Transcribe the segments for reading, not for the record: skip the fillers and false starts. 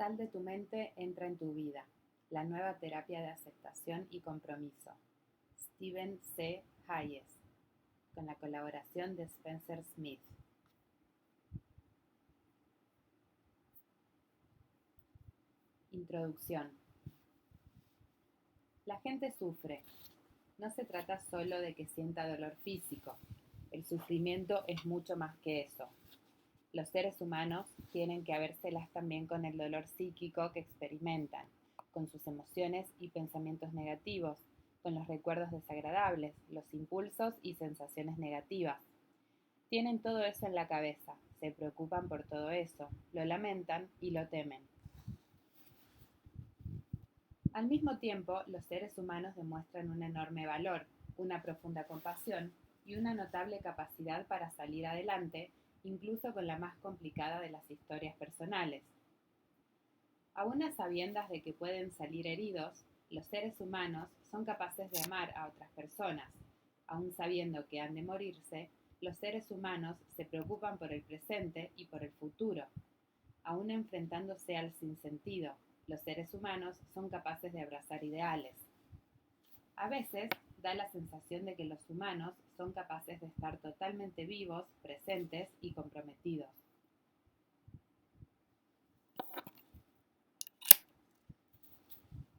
Sal de tu mente, entra en tu vida. La nueva terapia de aceptación y compromiso. Stephen C. Hayes, con la colaboración de Spencer Smith. Introducción. La gente sufre. No se trata solo de que sienta dolor físico. El sufrimiento es mucho más que eso. Los seres humanos tienen que habérselas también con el dolor psíquico que experimentan, con sus emociones y pensamientos negativos, con los recuerdos desagradables, los impulsos y sensaciones negativas. Tienen todo eso en la cabeza, se preocupan por todo eso, lo lamentan y lo temen. Al mismo tiempo, los seres humanos demuestran un enorme valor, una profunda compasión y una notable capacidad para salir adelante, incluso con la más complicada de las historias personales. Aun a sabiendas de que pueden salir heridos, los seres humanos son capaces de amar a otras personas. Aun sabiendo que han de morirse, los seres humanos se preocupan por el presente y por el futuro. Aun enfrentándose al sinsentido, los seres humanos son capaces de abrazar ideales. A veces da la sensación de que los humanos son capaces de estar totalmente vivos, presentes y comprometidos.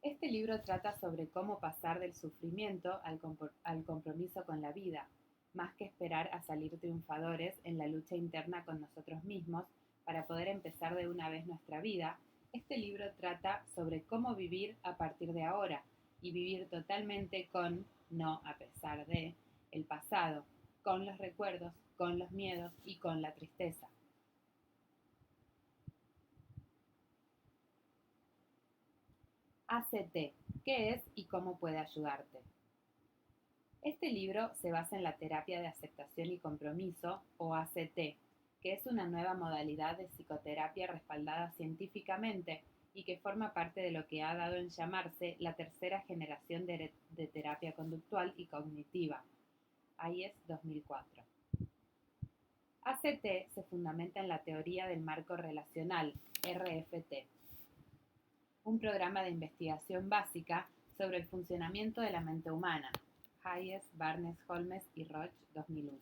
Este libro trata sobre cómo pasar del sufrimiento al compromiso con la vida, más que esperar a salir triunfadores en la lucha interna con nosotros mismos para poder empezar de una vez nuestra vida. Este libro trata sobre cómo vivir a partir de ahora y vivir totalmente con, no a pesar de, el pasado, con los recuerdos, con los miedos y con la tristeza. ACT, ¿qué es y cómo puede ayudarte? Este libro se basa en la terapia de aceptación y compromiso, o ACT, que es una nueva modalidad de psicoterapia respaldada científicamente y que forma parte de lo que ha dado en llamarse la tercera generación de terapia conductual y cognitiva, Hayes 2004. ACT se fundamenta en la teoría del marco relacional, RFT, un programa de investigación básica sobre el funcionamiento de la mente humana, Hayes, Barnes, Holmes y Roch 2001.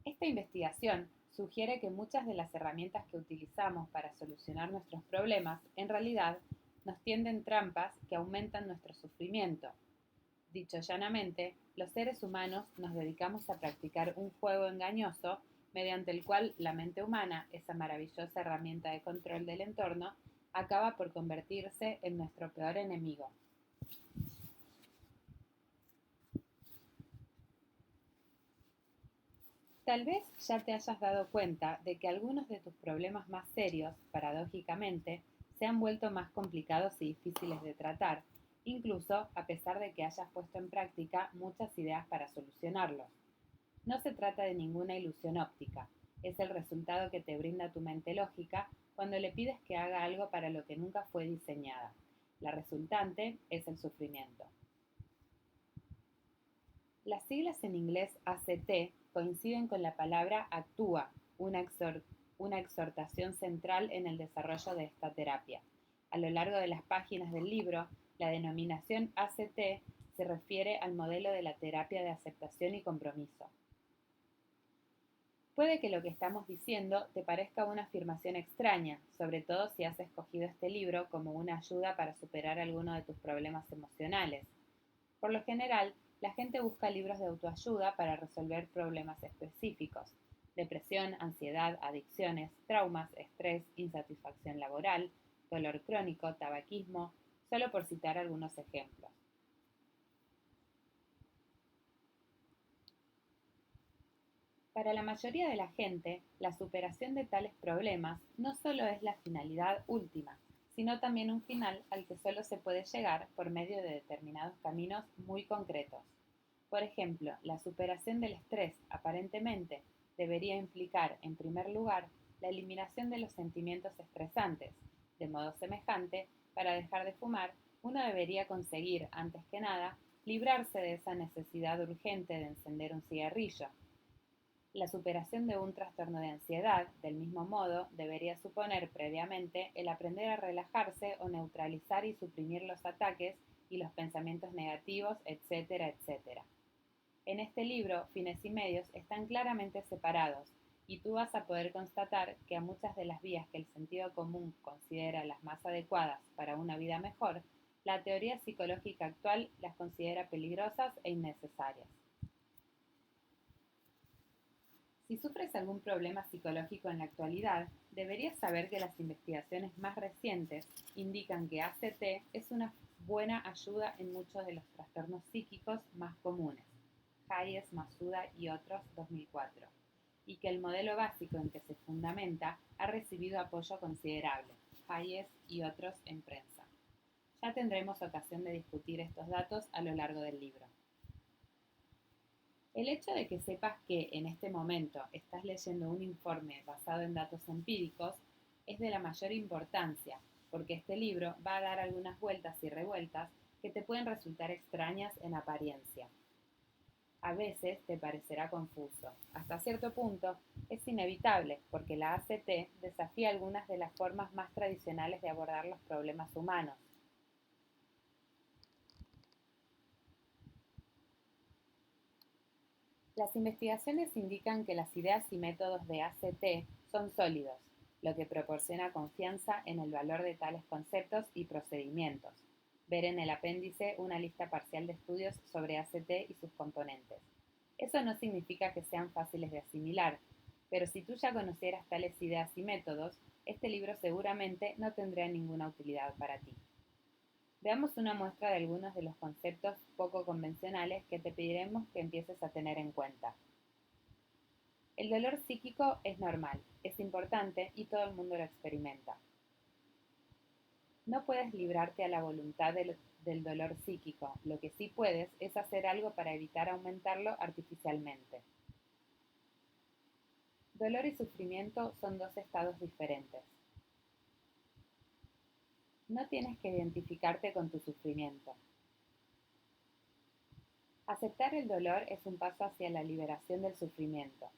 Esta investigación sugiere que muchas de las herramientas que utilizamos para solucionar nuestros problemas en realidad nos tienden trampas que aumentan nuestro sufrimiento. Dicho llanamente, los seres humanos nos dedicamos a practicar un juego engañoso mediante el cual la mente humana, esa maravillosa herramienta de control del entorno, acaba por convertirse en nuestro peor enemigo. Tal vez ya te hayas dado cuenta de que algunos de tus problemas más serios, paradójicamente, se han vuelto más complicados y difíciles de tratar, incluso a pesar de que hayas puesto en práctica muchas ideas para solucionarlos. No se trata de ninguna ilusión óptica, es el resultado que te brinda tu mente lógica cuando le pides que haga algo para lo que nunca fue diseñada. La resultante es el sufrimiento. Las siglas en inglés ACT coinciden con la palabra actúa, una exhortación central en el desarrollo de esta terapia. A lo largo de las páginas del libro, la denominación ACT se refiere al modelo de la terapia de aceptación y compromiso. Puede que lo que estamos diciendo te parezca una afirmación extraña, sobre todo si has escogido este libro como una ayuda para superar alguno de tus problemas emocionales. Por lo general, la gente busca libros de autoayuda para resolver problemas específicos: depresión, ansiedad, adicciones, traumas, estrés, insatisfacción laboral, dolor crónico, tabaquismo, solo por citar algunos ejemplos. Para la mayoría de la gente, la superación de tales problemas no solo es la finalidad última, sino también un final al que solo se puede llegar por medio de determinados caminos muy concretos. Por ejemplo, la superación del estrés aparentemente debería implicar, en primer lugar, la eliminación de los sentimientos estresantes. De modo semejante, para dejar de fumar, uno debería conseguir, antes que nada, librarse de esa necesidad urgente de encender un cigarrillo. La superación de un trastorno de ansiedad, del mismo modo, debería suponer previamente el aprender a relajarse o neutralizar y suprimir los ataques y los pensamientos negativos, etcétera, etcétera. En este libro, Fines y Medios están claramente separados y tú vas a poder constatar que a muchas de las vías que el sentido común considera las más adecuadas para una vida mejor, la teoría psicológica actual las considera peligrosas e innecesarias. Si sufres algún problema psicológico en la actualidad, deberías saber que las investigaciones más recientes indican que ACT es una buena ayuda en muchos de los trastornos psíquicos más comunes. Hayes, Masuda y otros 2004, y que el modelo básico en que se fundamenta ha recibido apoyo considerable. Hayes y otros en prensa. Ya tendremos ocasión de discutir estos datos a lo largo del libro. El hecho de que sepas que en este momento estás leyendo un informe basado en datos empíricos es de la mayor importancia, porque este libro va a dar algunas vueltas y revueltas que te pueden resultar extrañas en apariencia. A veces te parecerá confuso. Hasta cierto punto es inevitable porque la ACT desafía algunas de las formas más tradicionales de abordar los problemas humanos. Las investigaciones indican que las ideas y métodos de ACT son sólidos, lo que proporciona confianza en el valor de tales conceptos y procedimientos. Ver en el apéndice una lista parcial de estudios sobre ACT y sus componentes. Eso no significa que sean fáciles de asimilar, pero si tú ya conocieras tales ideas y métodos, este libro seguramente no tendría ninguna utilidad para ti. Veamos una muestra de algunos de los conceptos poco convencionales que te pediremos que empieces a tener en cuenta. El dolor psíquico es normal, es importante y todo el mundo lo experimenta. No puedes librarte a la voluntad del dolor psíquico, lo que sí puedes es hacer algo para evitar aumentarlo artificialmente. Dolor y sufrimiento son dos estados diferentes. No tienes que identificarte con tu sufrimiento. Aceptar el dolor es un paso hacia la liberación del sufrimiento.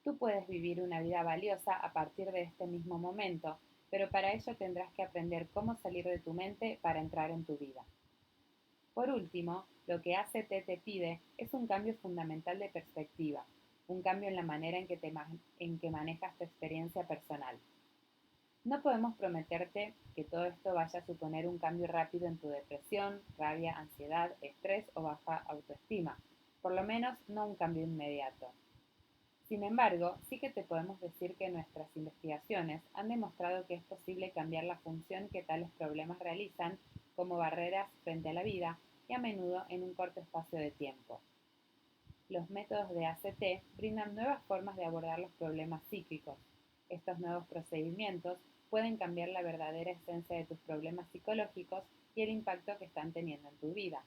Tú puedes vivir una vida valiosa a partir de este mismo momento, pero para ello tendrás que aprender cómo salir de tu mente para entrar en tu vida. Por último, lo que ACT te pide es un cambio fundamental de perspectiva, un cambio en la manera en que manejas tu experiencia personal. No podemos prometerte que todo esto vaya a suponer un cambio rápido en tu depresión, rabia, ansiedad, estrés o baja autoestima, por lo menos no un cambio inmediato. Sin embargo, sí que te podemos decir que nuestras investigaciones han demostrado que es posible cambiar la función que tales problemas realizan como barreras frente a la vida y a menudo en un corto espacio de tiempo. Los métodos de ACT brindan nuevas formas de abordar los problemas psíquicos. Estos nuevos procedimientos pueden cambiar la verdadera esencia de tus problemas psicológicos y el impacto que están teniendo en tu vida.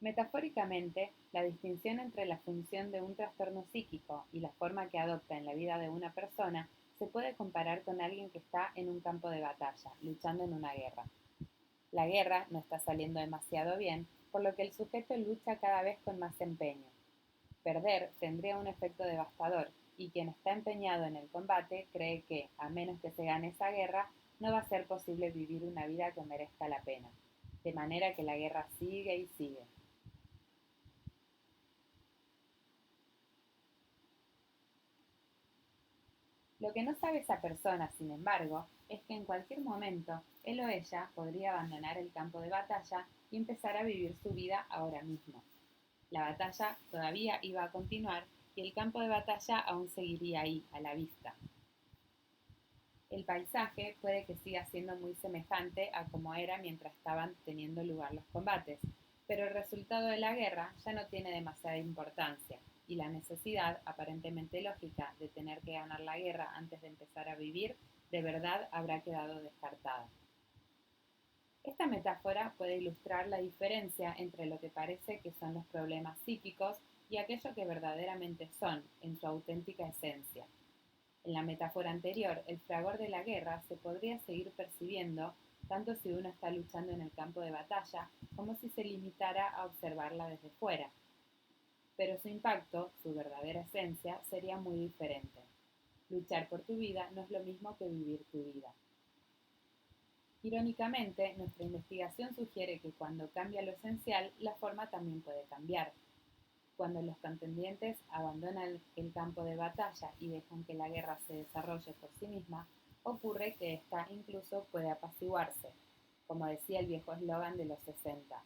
Metafóricamente, la distinción entre la función de un trastorno psíquico y la forma que adopta en la vida de una persona se puede comparar con alguien que está en un campo de batalla, luchando en una guerra. La guerra no está saliendo demasiado bien, por lo que el sujeto lucha cada vez con más empeño. Perder tendría un efecto devastador, y quien está empeñado en el combate cree que, a menos que se gane esa guerra, no va a ser posible vivir una vida que merezca la pena. De manera que la guerra sigue y sigue. Lo que no sabe esa persona, sin embargo, es que en cualquier momento él o ella podría abandonar el campo de batalla y empezar a vivir su vida ahora mismo. La batalla todavía iba a continuar y el campo de batalla aún seguiría ahí, a la vista. El paisaje puede que siga siendo muy semejante a como era mientras estaban teniendo lugar los combates, pero el resultado de la guerra ya no tiene demasiada importancia, y la necesidad, aparentemente lógica, de tener que ganar la guerra antes de empezar a vivir, de verdad habrá quedado descartada. Esta metáfora puede ilustrar la diferencia entre lo que parece que son los problemas psíquicos y aquello que verdaderamente son, en su auténtica esencia. En la metáfora anterior, el fragor de la guerra se podría seguir percibiendo tanto si uno está luchando en el campo de batalla como si se limitara a observarla desde fuera. pero su impacto, su verdadera esencia, sería muy diferente. Luchar por tu vida no es lo mismo que vivir tu vida. Irónicamente, nuestra investigación sugiere que cuando cambia lo esencial, la forma también puede cambiar. Cuando los contendientes abandonan el campo de batalla y dejan que la guerra se desarrolle por sí misma, ocurre que ésta incluso puede apaciguarse, como decía el viejo eslogan de los 60.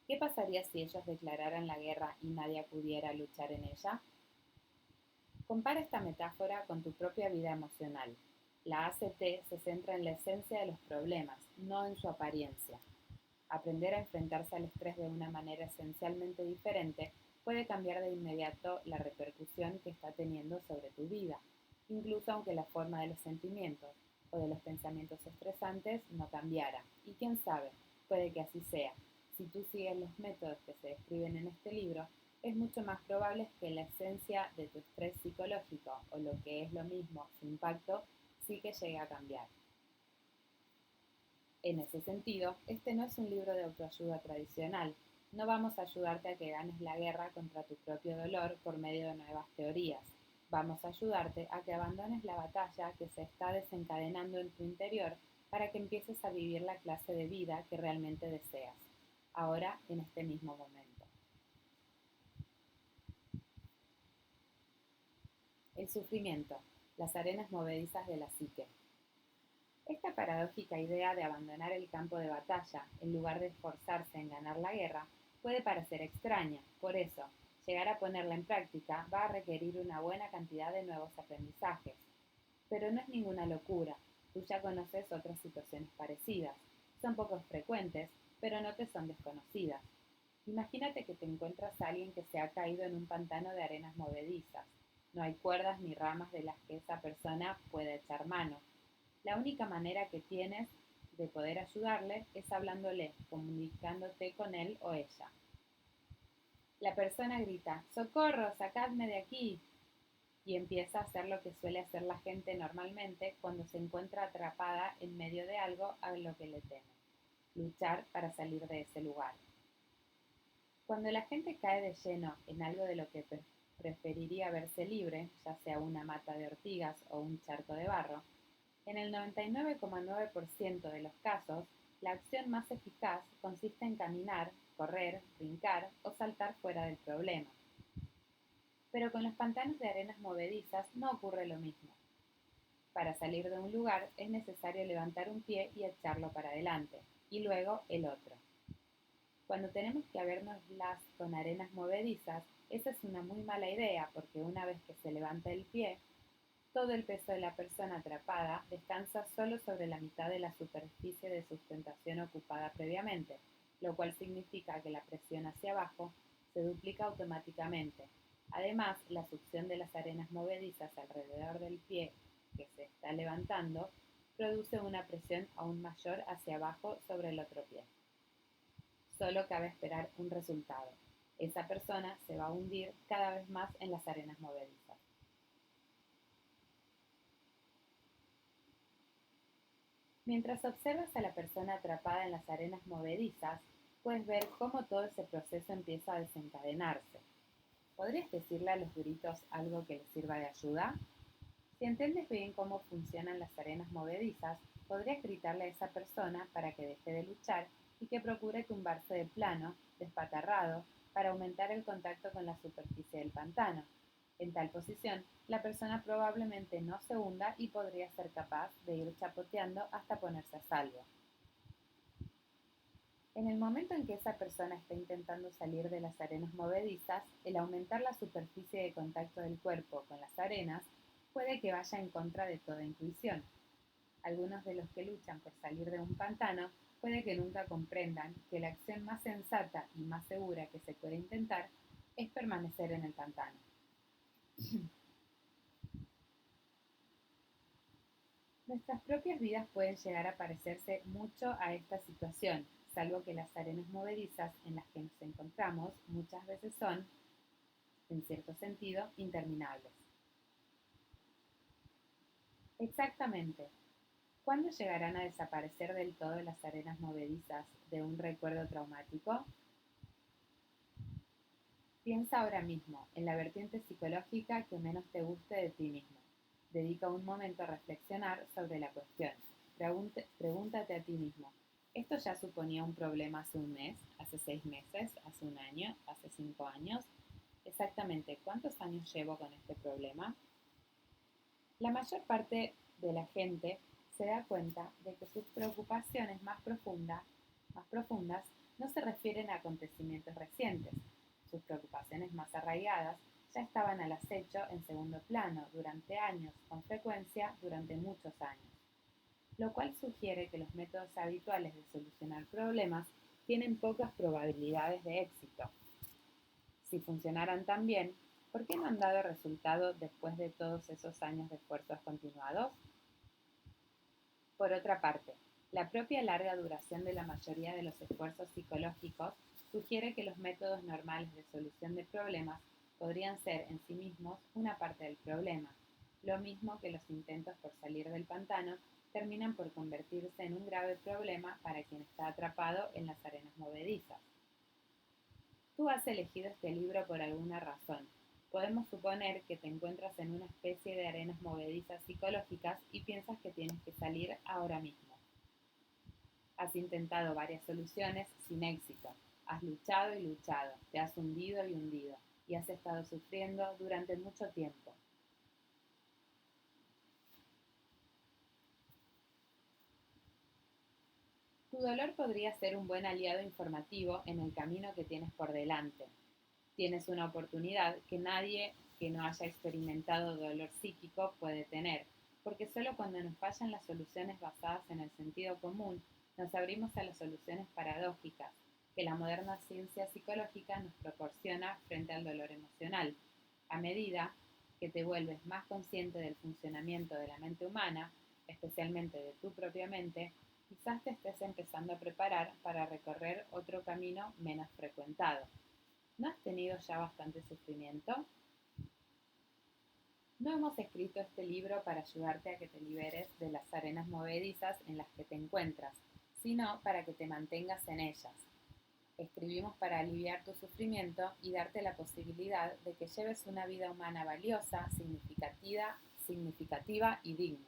¿Qué pasaría si ellos declararan la guerra y nadie pudiera luchar en ella? Compara esta metáfora con tu propia vida emocional. La ACT se centra en la esencia de los problemas, no en su apariencia. Aprender a enfrentarse al estrés de una manera esencialmente diferente puede cambiar de inmediato la repercusión que está teniendo sobre tu vida, incluso aunque la forma de los sentimientos o de los pensamientos estresantes no cambiara. Y quién sabe, puede que así sea. Si tú sigues los métodos que se describen en este libro, es mucho más probable que la esencia de tu estrés psicológico, o lo que es lo mismo, su impacto, sí que llegue a cambiar. En ese sentido, este no es un libro de autoayuda tradicional. No vamos a ayudarte a que ganes la guerra contra tu propio dolor por medio de nuevas teorías. Vamos a ayudarte a que abandones la batalla que se está desencadenando en tu interior para que empieces a vivir la clase de vida que realmente deseas, ahora en este mismo momento. El sufrimiento, las arenas movedizas de la psique. Esta paradójica idea de abandonar el campo de batalla en lugar de esforzarse en ganar la guerra puede parecer extraña. Por eso, llegar a ponerla en práctica va a requerir una buena cantidad de nuevos aprendizajes. Pero no es ninguna locura. Tú ya conoces otras situaciones parecidas. Son poco frecuentes, pero no te son desconocidas. Imagínate que te encuentras a alguien que se ha caído en un pantano de arenas movedizas. No hay cuerdas ni ramas de las que esa persona pueda echar mano. La única manera que tienes de poder ayudarle es hablándole, comunicándote con él o ella. La persona grita, ¡socorro, sacadme de aquí! Y empieza a hacer lo que suele hacer la gente normalmente cuando se encuentra atrapada en medio de algo a lo que le teme. Luchar para salir de ese lugar. Cuando la gente cae de lleno en algo de lo que preferiría verse libre, ya sea una mata de ortigas o un charco de barro, en el 99,9% de los casos, la acción más eficaz consiste en caminar, correr, brincar o saltar fuera del problema. Pero con los pantanos de arenas movedizas no ocurre lo mismo. Para salir de un lugar es necesario levantar un pie y echarlo para adelante, y luego el otro. Cuando tenemos que habérnoslas con arenas movedizas, esa es una muy mala idea porque una vez que se levanta el pie, todo el peso de la persona atrapada descansa solo sobre la mitad de la superficie de sustentación ocupada previamente, lo cual significa que la presión hacia abajo se duplica automáticamente. Además, la succión de las arenas movedizas alrededor del pie que se está levantando produce una presión aún mayor hacia abajo sobre el otro pie. Solo cabe esperar un resultado. Esa persona se va a hundir cada vez más en las arenas movedizas. Mientras observas a la persona atrapada en las arenas movedizas, puedes ver cómo todo ese proceso empieza a desencadenarse. ¿Podrías decirle a los gritos algo que les sirva de ayuda? Si entiendes bien cómo funcionan las arenas movedizas, podrías gritarle a esa persona para que deje de luchar y que procure tumbarse de plano, despatarrado, para aumentar el contacto con la superficie del pantano. En tal posición, la persona probablemente no se hunda y podría ser capaz de ir chapoteando hasta ponerse a salvo. En el momento en que esa persona está intentando salir de las arenas movedizas, el aumentar la superficie de contacto del cuerpo con las arenas puede que vaya en contra de toda intuición. Algunos de los que luchan por salir de un pantano puede que nunca comprendan que la acción más sensata y más segura que se puede intentar es permanecer en el pantano. Nuestras propias vidas pueden llegar a parecerse mucho a esta situación, salvo que las arenas movedizas en las que nos encontramos muchas veces son, en cierto sentido, interminables. Exactamente. ¿Cuándo llegarán a desaparecer del todo las arenas movedizas de un recuerdo traumático? Piensa ahora mismo en la vertiente psicológica que menos te guste de ti mismo. Dedica un momento a reflexionar sobre la cuestión. Pregúntate a ti mismo, ¿esto ya suponía un problema hace un mes, hace 6 meses, hace un año, hace 5 años? Exactamente, ¿cuántos años llevo con este problema? La mayor parte de la gente se da cuenta de que sus preocupaciones más profundas no se refieren a acontecimientos recientes. Sus preocupaciones más arraigadas ya estaban al acecho en segundo plano durante años, con frecuencia durante muchos años, lo cual sugiere que los métodos habituales de solucionar problemas tienen pocas probabilidades de éxito. Si funcionaran tan bien, ¿por qué no han dado resultado después de todos esos años de esfuerzos continuados? Por otra parte, la propia larga duración de la mayoría de los esfuerzos psicológicos sugiere que los métodos normales de solución de problemas podrían ser en sí mismos una parte del problema, lo mismo que los intentos por salir del pantano terminan por convertirse en un grave problema para quien está atrapado en las arenas movedizas. Tú has elegido este libro por alguna razón. Podemos suponer que te encuentras en una especie de arenas movedizas psicológicas y piensas que tienes que salir ahora mismo. Has intentado varias soluciones sin éxito. Has luchado y luchado, te has hundido y hundido, y has estado sufriendo durante mucho tiempo. Tu dolor podría ser un buen aliado informativo en el camino que tienes por delante. Tienes una oportunidad que nadie que no haya experimentado dolor psíquico puede tener, porque solo cuando nos fallan las soluciones basadas en el sentido común, nos abrimos a las soluciones paradójicas que la moderna ciencia psicológica nos proporciona frente al dolor emocional. A medida que te vuelves más consciente del funcionamiento de la mente humana, especialmente de tu propia mente, quizás te estés empezando a preparar para recorrer otro camino menos frecuentado. ¿No has tenido ya bastante sufrimiento? No hemos escrito este libro para ayudarte a que te liberes de las arenas movedizas en las que te encuentras, sino para que te mantengas en ellas. Escribimos para aliviar tu sufrimiento y darte la posibilidad de que lleves una vida humana valiosa, significativa y digna.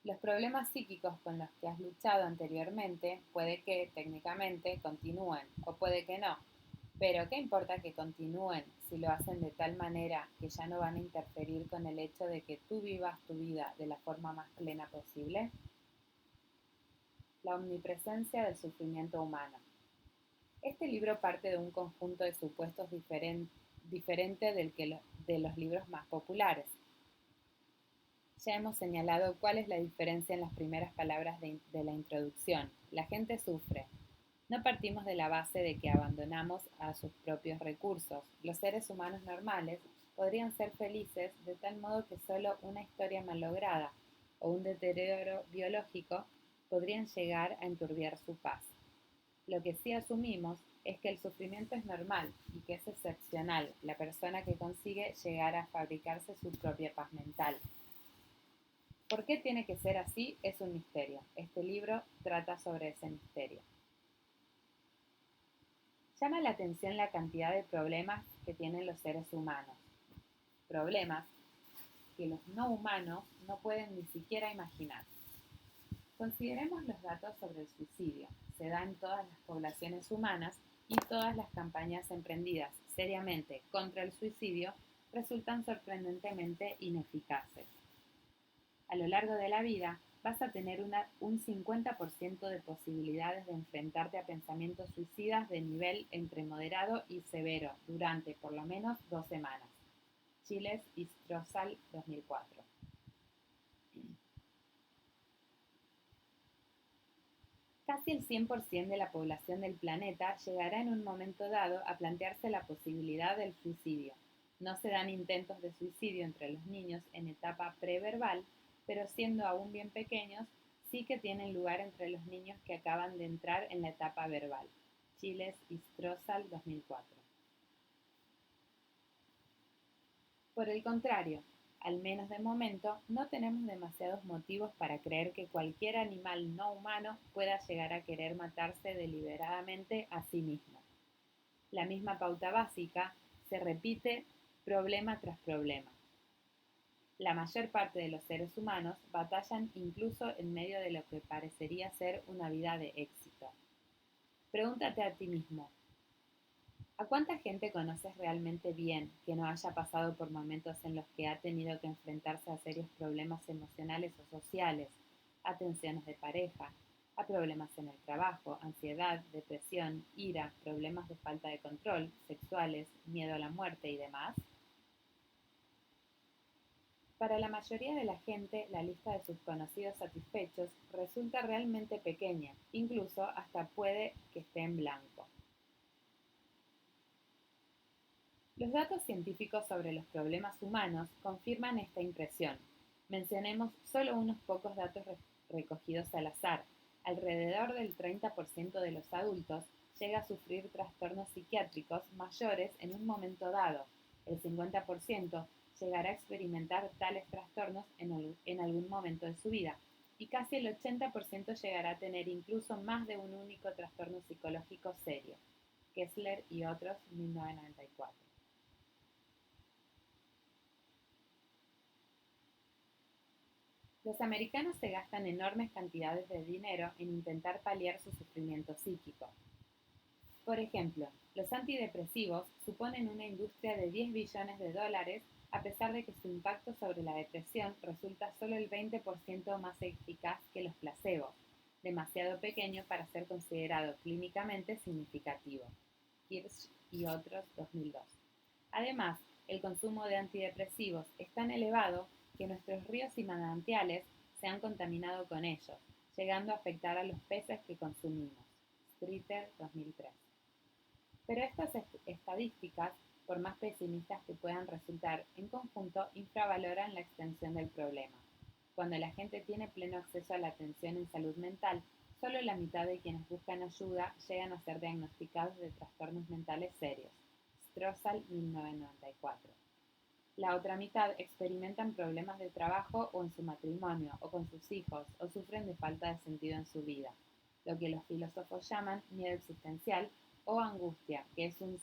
Los problemas psíquicos con los que has luchado anteriormente puede que técnicamente continúen o puede que no, pero ¿qué importa que continúen si lo hacen de tal manera que ya no van a interferir con el hecho de que tú vivas tu vida de la forma más plena posible? La omnipresencia del sufrimiento humano. Este libro parte de un conjunto de supuestos diferente de los libros más populares. Ya hemos señalado cuál es la diferencia en las primeras palabras de la introducción. La gente sufre. No partimos de la base de que abandonamos a sus propios recursos. Los seres humanos normales podrían ser felices de tal modo que solo una historia malograda o un deterioro biológico podrían llegar a enturbiar su paz. Lo que sí asumimos es que el sufrimiento es normal y que es excepcional la persona que consigue llegar a fabricarse su propia paz mental. ¿Por qué tiene que ser así? Es un misterio. Este libro trata sobre ese misterio. Llama la atención la cantidad de problemas que tienen los seres humanos. Problemas que los no humanos no pueden ni siquiera imaginar. Consideremos los datos sobre el suicidio. Se da en todas las poblaciones humanas y todas las campañas emprendidas seriamente contra el suicidio resultan sorprendentemente ineficaces. A lo largo de la vida vas a tener un 50% de posibilidades de enfrentarte a pensamientos suicidas de nivel entre moderado y severo durante por lo menos 2 semanas. Chiles y Strossal 2004. Casi el 100% de la población del planeta llegará en un momento dado a plantearse la posibilidad del suicidio. No se dan intentos de suicidio entre los niños en etapa preverbal, pero siendo aún bien pequeños, sí que tienen lugar entre los niños que acaban de entrar en la etapa verbal. Chiles y Strossal 2004. Por el contrario, al menos de momento, no tenemos demasiados motivos para creer que cualquier animal no humano pueda llegar a querer matarse deliberadamente a sí mismo. La misma pauta básica se repite problema tras problema. La mayor parte de los seres humanos batallan incluso en medio de lo que parecería ser una vida de éxito. Pregúntate a ti mismo, ¿a cuánta gente conoces realmente bien que no haya pasado por momentos en los que ha tenido que enfrentarse a serios problemas emocionales o sociales, a tensiones de pareja, a problemas en el trabajo, ansiedad, depresión, ira, problemas de falta de control, sexuales, miedo a la muerte y demás? Para la mayoría de la gente, la lista de sus conocidos satisfechos resulta realmente pequeña, incluso hasta puede que esté en blanco. Los datos científicos sobre los problemas humanos confirman esta impresión. Mencionemos solo unos pocos datos recogidos al azar. Alrededor del 30% de los adultos llega a sufrir trastornos psiquiátricos mayores en un momento dado. El 50% llegará a experimentar tales trastornos en algún momento de su vida. Y casi el 80% llegará a tener incluso más de un único trastorno psicológico serio. Kessler y otros, 1994. Los americanos se gastan enormes cantidades de dinero en intentar paliar su sufrimiento psíquico. Por ejemplo, los antidepresivos suponen una industria de 10 billones de dólares a pesar de que su impacto sobre la depresión resulta solo el 20% más eficaz que los placebos, demasiado pequeño para ser considerado clínicamente significativo. Kirsch y otros, 2002. Además, el consumo de antidepresivos es tan elevado que nuestros ríos y manantiales se han contaminado con ellos, llegando a afectar a los peces que consumimos. Streeter, 2003. Pero estas estadísticas, por más pesimistas que puedan resultar, en conjunto infravaloran la extensión del problema. Cuando la gente tiene pleno acceso a la atención en salud mental, solo la mitad de quienes buscan ayuda llegan a ser diagnosticados de trastornos mentales serios. Strossal, 1994. La otra mitad experimentan problemas de trabajo o en su matrimonio o con sus hijos o sufren de falta de sentido en su vida, lo que los filósofos llaman miedo existencial o angustia, que es un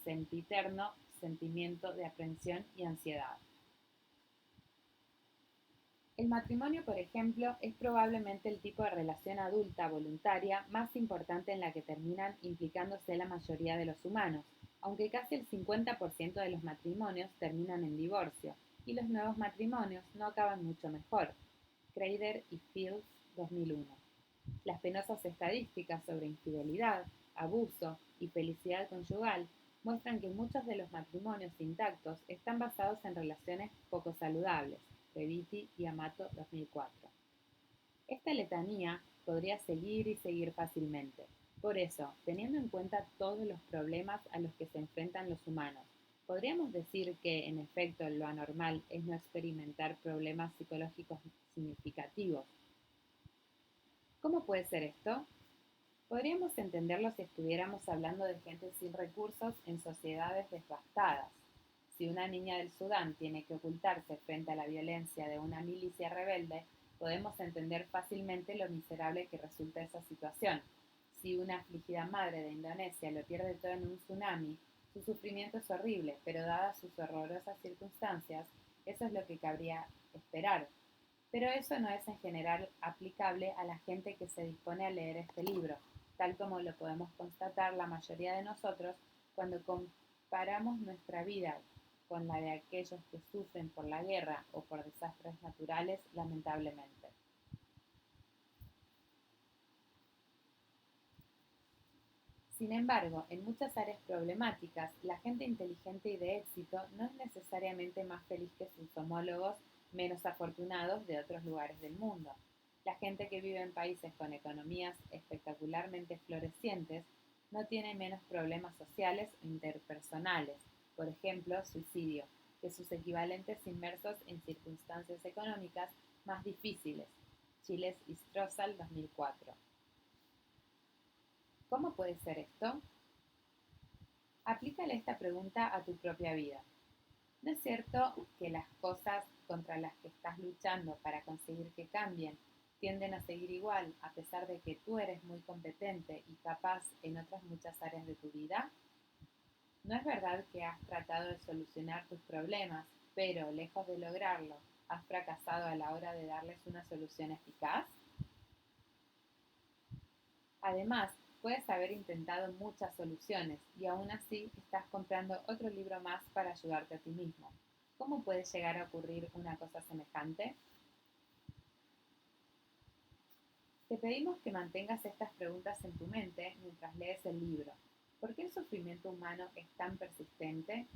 sempiterno sentimiento de aprensión y ansiedad. El matrimonio, por ejemplo, es probablemente el tipo de relación adulta voluntaria más importante en la que terminan implicándose la mayoría de los humanos, aunque casi el 50% de los matrimonios terminan en divorcio, y los nuevos matrimonios no acaban mucho mejor. Kreider y Fields, 2001. Las penosas estadísticas sobre infidelidad, abuso y felicidad conyugal muestran que muchos de los matrimonios intactos están basados en relaciones poco saludables. Reviti y Amato, 2004. Esta letanía podría seguir y seguir fácilmente. Por eso, teniendo en cuenta todos los problemas a los que se enfrentan los humanos, podríamos decir que, en efecto, lo anormal es no experimentar problemas psicológicos significativos. ¿Cómo puede ser esto? Podríamos entenderlo si estuviéramos hablando de gente sin recursos en sociedades devastadas. Si una niña del Sudán tiene que ocultarse frente a la violencia de una milicia rebelde, podemos entender fácilmente lo miserable que resulta esa situación. Si una afligida madre de Indonesia lo pierde todo en un tsunami, su sufrimiento es horrible, pero dadas sus horrorosas circunstancias, eso es lo que cabría esperar. Pero eso no es en general aplicable a la gente que se dispone a leer este libro, tal como lo podemos constatar la mayoría de nosotros cuando comparamos nuestra vida con la de aquellos que sufren por la guerra o por desastres naturales, lamentablemente. Sin embargo, en muchas áreas problemáticas, la gente inteligente y de éxito no es necesariamente más feliz que sus homólogos menos afortunados de otros lugares del mundo. La gente que vive en países con economías espectacularmente florecientes no tiene menos problemas sociales e interpersonales, por ejemplo, suicidio, que sus equivalentes inmersos en circunstancias económicas más difíciles. Chiles y Strossal, 2004. ¿Cómo puede ser esto? Aplícale esta pregunta a tu propia vida. ¿No es cierto que las cosas contra las que estás luchando para conseguir que cambien tienden a seguir igual a pesar de que tú eres muy competente y capaz en otras muchas áreas de tu vida? ¿No es verdad que has tratado de solucionar tus problemas, pero lejos de lograrlo, has fracasado a la hora de darles una solución eficaz? Además, puedes haber intentado muchas soluciones y aún así estás comprando otro libro más para ayudarte a ti mismo. ¿Cómo puede llegar a ocurrir una cosa semejante? Te pedimos que mantengas estas preguntas en tu mente mientras lees el libro. ¿Por qué el sufrimiento humano es tan persistente?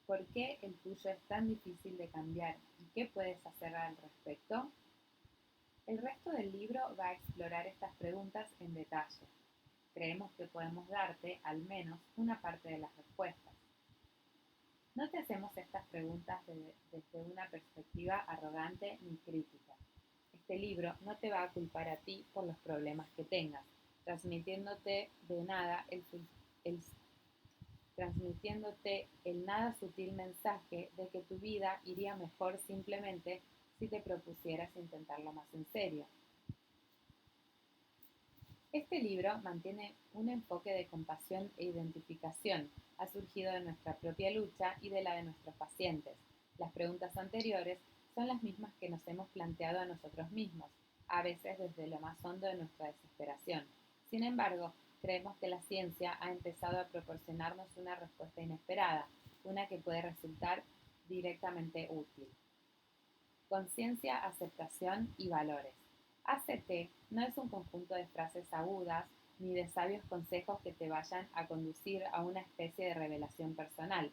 ¿Por qué el tuyo es tan difícil de cambiar y qué puedes hacer al respecto? El resto del libro va a explorar estas preguntas en detalle. Creemos que podemos darte, al menos, una parte de las respuestas. No te hacemos estas preguntas desde una perspectiva arrogante ni crítica. Este libro no te va a culpar a ti por los problemas que tengas, transmitiéndote de nada el transmitiéndote el nada sutil mensaje de que tu vida iría mejor simplemente si te propusieras intentarlo más en serio. Este libro mantiene un enfoque de compasión e identificación. Ha surgido de nuestra propia lucha y de la de nuestros pacientes. Las preguntas anteriores son las mismas que nos hemos planteado a nosotros mismos, a veces desde lo más hondo de nuestra desesperación. Sin embargo, creemos que la ciencia ha empezado a proporcionarnos una respuesta inesperada, una que puede resultar directamente útil. Conciencia, aceptación y valores. ACT no es un conjunto de frases agudas ni de sabios consejos que te vayan a conducir a una especie de revelación personal.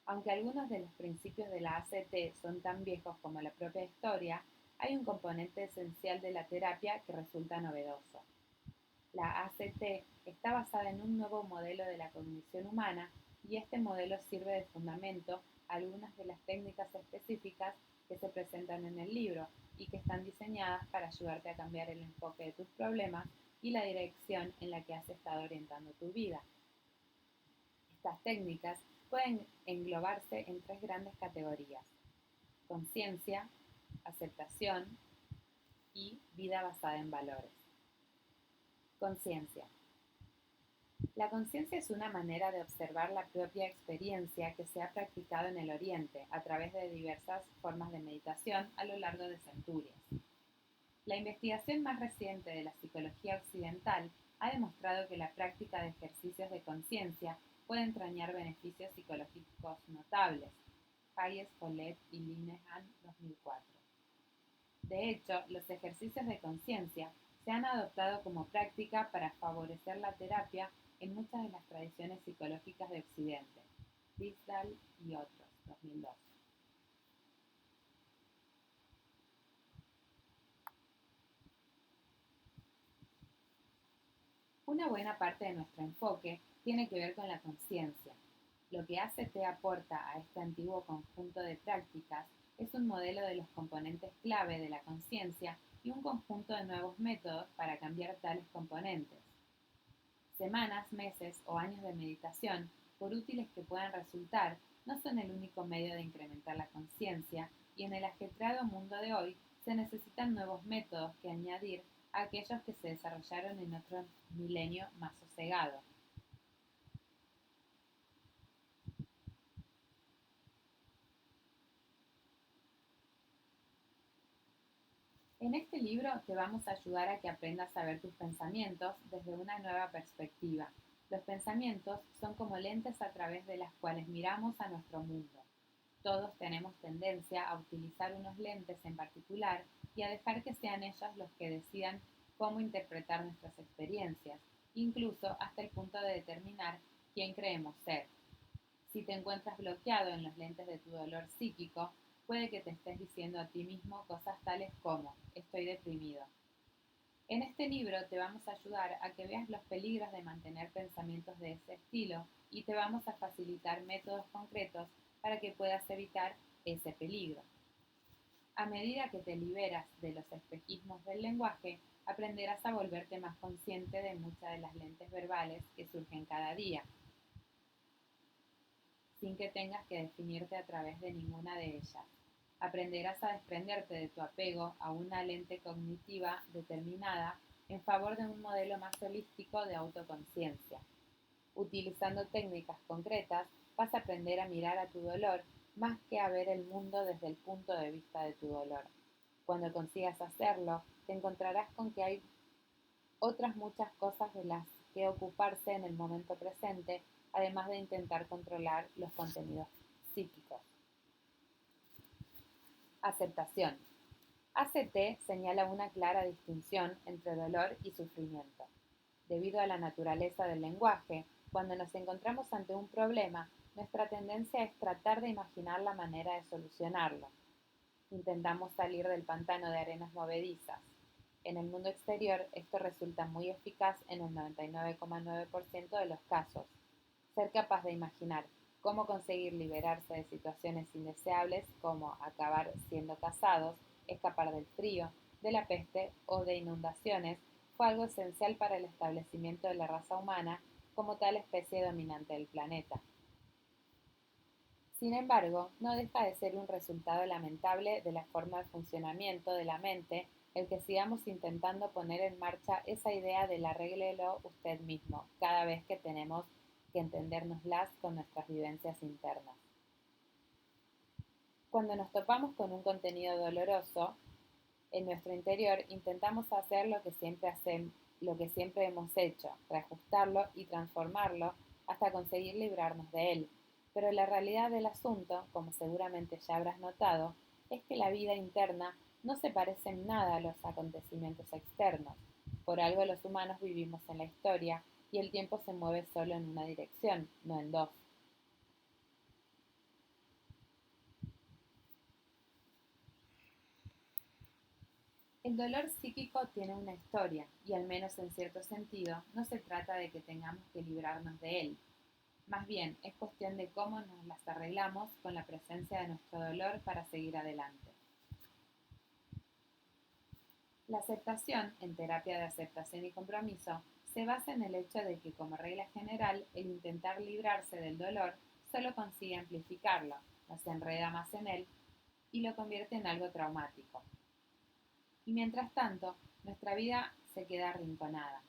Aunque algunos de los principios de la ACT son tan viejos como la propia historia, hay un componente esencial de la terapia que resulta novedoso. La ACT está basada en un nuevo modelo de la cognición humana y este modelo sirve de fundamento a algunas de las técnicas específicas que se presentan en el libro y que están diseñadas para ayudarte a cambiar el enfoque de tus problemas y la dirección en la que has estado orientando tu vida. Estas técnicas pueden englobarse en tres grandes categorías: conciencia, aceptación y vida basada en valores. Conciencia. La conciencia es una manera de observar la propia experiencia que se ha practicado en el Oriente a través de diversas formas de meditación a lo largo de centurias. La investigación más reciente de la psicología occidental ha demostrado que la práctica de ejercicios de conciencia puede entrañar beneficios psicológicos notables. Hayes, Follett y Linehan, 2004. De hecho, los ejercicios de conciencia se han adoptado como práctica para favorecer la terapia en muchas de las tradiciones psicológicas de Occidente. Disdal y otros, 2002. Una buena parte de nuestro enfoque tiene que ver con la conciencia. Lo que ACT aporta a este antiguo conjunto de prácticas es un modelo de los componentes clave de la conciencia y un conjunto de nuevos métodos para cambiar tales componentes. Semanas, meses o años de meditación, por útiles que puedan resultar, no son el único medio de incrementar la conciencia y en el ajetreado mundo de hoy se necesitan nuevos métodos que añadir a aquellos que se desarrollaron en otro milenio más sosegado. En este libro te vamos a ayudar a que aprendas a ver tus pensamientos desde una nueva perspectiva. Los pensamientos son como lentes a través de las cuales miramos a nuestro mundo. Todos tenemos tendencia a utilizar unos lentes en particular y a dejar que sean ellos los que decidan cómo interpretar nuestras experiencias, incluso hasta el punto de determinar quién creemos ser. Si te encuentras bloqueado en los lentes de tu dolor psíquico, puede que te estés diciendo a ti mismo cosas tales como estoy deprimido. En este libro te vamos a ayudar a que veas los peligros de mantener pensamientos de ese estilo y te vamos a facilitar métodos concretos para que puedas evitar ese peligro. A medida que te liberas de los espejismos del lenguaje, aprenderás a volverte más consciente de muchas de las lentes verbales que surgen cada día, sin que tengas que definirte a través de ninguna de ellas. Aprenderás a desprenderte de tu apego a una lente cognitiva determinada en favor de un modelo más holístico de autoconciencia. Utilizando técnicas concretas, vas a aprender a mirar a tu dolor más que a ver el mundo desde el punto de vista de tu dolor. Cuando consigas hacerlo, te encontrarás con que hay otras muchas cosas de las que ocuparse en el momento presente, además de intentar controlar los contenidos psíquicos. Aceptación. ACT señala una clara distinción entre dolor y sufrimiento. Debido a la naturaleza del lenguaje, cuando nos encontramos ante un problema, nuestra tendencia es tratar de imaginar la manera de solucionarlo. Intentamos salir del pantano de arenas movedizas. En el mundo exterior, esto resulta muy eficaz en el 99,9% de los casos. Ser capaz de imaginar cómo conseguir liberarse de situaciones indeseables como acabar siendo casados, escapar del frío, de la peste o de inundaciones fue algo esencial para el establecimiento de la raza humana como tal especie dominante del planeta. Sin embargo, no deja de ser un resultado lamentable de la forma de funcionamiento de la mente el que sigamos intentando poner en marcha esa idea del arréglelo usted mismo cada vez que tenemos que entendérnoslas con nuestras vivencias internas. Cuando nos topamos con un contenido doloroso, en nuestro interior intentamos hacer lo que siempre hemos hecho, reajustarlo y transformarlo hasta conseguir librarnos de él. Pero la realidad del asunto, como seguramente ya habrás notado, es que la vida interna no se parece en nada a los acontecimientos externos. Por algo los humanos vivimos en la historia y el tiempo se mueve solo en una dirección, no en dos. El dolor psíquico tiene una historia y al menos en cierto sentido no se trata de que tengamos que librarnos de él. Más bien es cuestión de cómo nos las arreglamos con la presencia de nuestro dolor para seguir adelante. La aceptación, en terapia de aceptación y compromiso, se basa en el hecho de que como regla general el intentar librarse del dolor solo consigue amplificarlo, nos enreda más en él y lo convierte en algo traumático. Y mientras tanto, nuestra vida se queda arrinconada.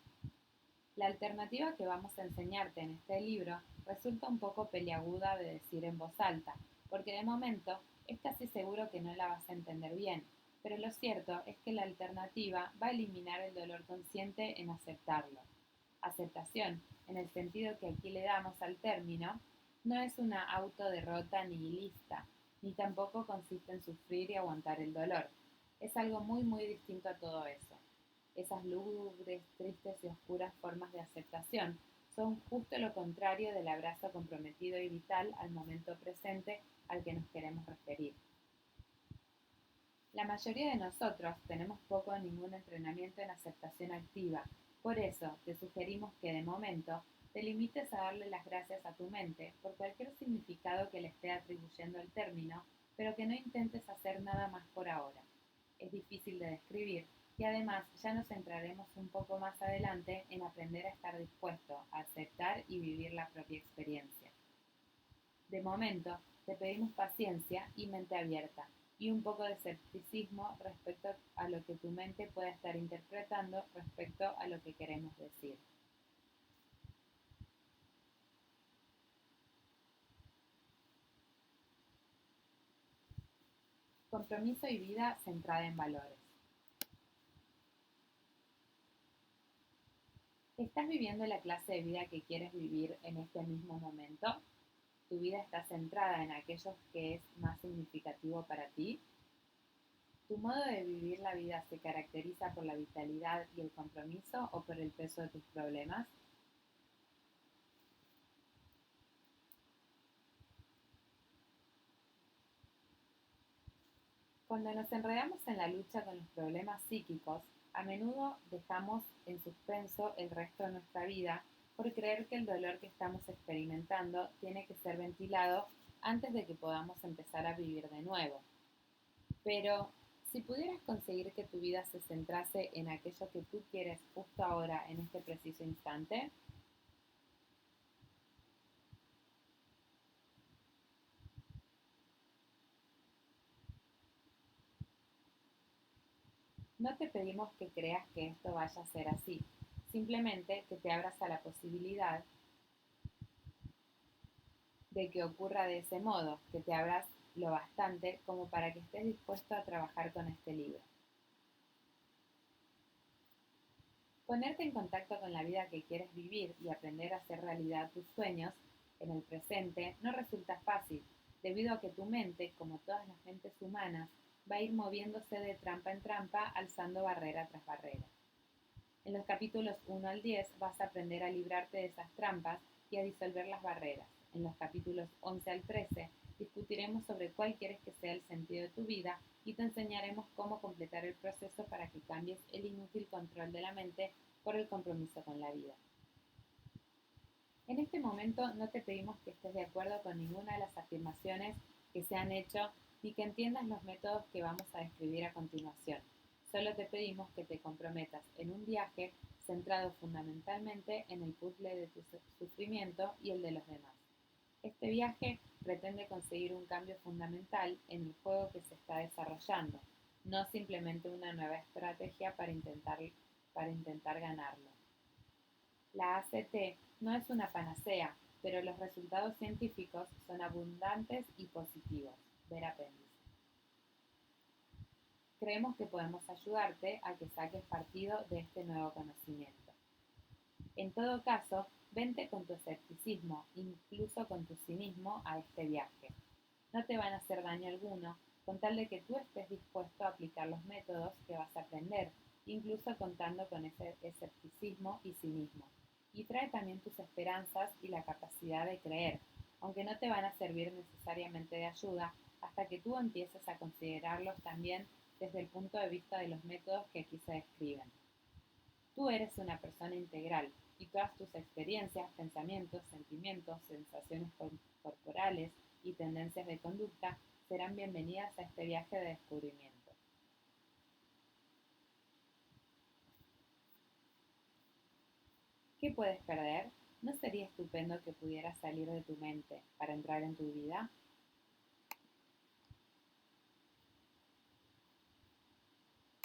La alternativa que vamos a enseñarte en este libro resulta un poco peliaguda de decir en voz alta, porque de momento es casi seguro que no la vas a entender bien, pero lo cierto es que la alternativa va a eliminar el dolor consciente en aceptarlo. Aceptación, en el sentido que aquí le damos al término, no es una autoderrota nihilista, ni tampoco consiste en sufrir y aguantar el dolor. Es algo muy distinto a todo eso. Esas lúgubres, tristes y oscuras formas de aceptación son justo lo contrario del abrazo comprometido y vital al momento presente al que nos queremos referir. La mayoría de nosotros tenemos poco o ningún entrenamiento en aceptación activa, por eso te sugerimos que de momento te limites a darle las gracias a tu mente por cualquier significado que le esté atribuyendo el término, pero que no intentes hacer nada más por ahora. Es difícil de describir y además ya nos centraremos un poco más adelante en aprender a estar dispuesto a aceptar y vivir la propia experiencia. De momento, te pedimos paciencia y mente abierta y un poco de escepticismo respecto a lo que tu mente pueda estar interpretando respecto a lo que queremos decir. Compromiso y vida centrada en valores. ¿Estás viviendo la clase de vida que quieres vivir en este mismo momento? ¿Tu vida está centrada en aquello que es más significativo para ti? ¿Tu modo de vivir la vida se caracteriza por la vitalidad y el compromiso o por el peso de tus problemas? Cuando nos enredamos en la lucha con los problemas psíquicos, a menudo dejamos en suspenso el resto de nuestra vida por creer que el dolor que estamos experimentando tiene que ser ventilado antes de que podamos empezar a vivir de nuevo. Pero, si pudieras conseguir que tu vida se centrase en aquello que tú quieres justo ahora, en este preciso instante, No te pedimos que creas que esto vaya a ser así, simplemente que te abras a la posibilidad de que ocurra de ese modo, que te abras lo bastante como para que estés dispuesto a trabajar con este libro. Ponerte en contacto con la vida que quieres vivir y aprender a hacer realidad tus sueños en el presente no resulta fácil, debido a que tu mente, como todas las mentes humanas, va a ir moviéndose de trampa en trampa, alzando barrera tras barrera. En los capítulos 1 al 10 vas a aprender a librarte de esas trampas y a disolver las barreras. En los capítulos 11 al 13 discutiremos sobre cuál quieres que sea el sentido de tu vida y te enseñaremos cómo completar el proceso para que cambies el inútil control de la mente por el compromiso con la vida. En este momento no te pedimos que estés de acuerdo con ninguna de las afirmaciones que se han hecho ni que entiendas los métodos que vamos a describir a continuación. Solo te pedimos que te comprometas en un viaje centrado fundamentalmente en el puzzle de tu sufrimiento y el de los demás. Este viaje pretende conseguir un cambio fundamental en el juego que se está desarrollando, no simplemente una nueva estrategia para intentar ganarlo. La ACT no es una panacea, pero los resultados científicos son abundantes y positivos. Ver apéndice. Creemos que podemos ayudarte a que saques partido de este nuevo conocimiento. En todo caso, vente con tu escepticismo, incluso con tu cinismo, a este viaje. No te van a hacer daño alguno, con tal de que tú estés dispuesto a aplicar los métodos que vas a aprender, incluso contando con ese escepticismo y cinismo. Y trae también tus esperanzas y la capacidad de creer, aunque no te van a servir necesariamente de ayuda hasta que tú empieces a considerarlos también desde el punto de vista de los métodos que aquí se describen. Tú eres una persona integral y todas tus experiencias, pensamientos, sentimientos, sensaciones corporales y tendencias de conducta serán bienvenidas a este viaje de descubrimiento. ¿Qué puedes perder? ¿No sería estupendo que pudieras salir de tu mente para entrar en tu vida?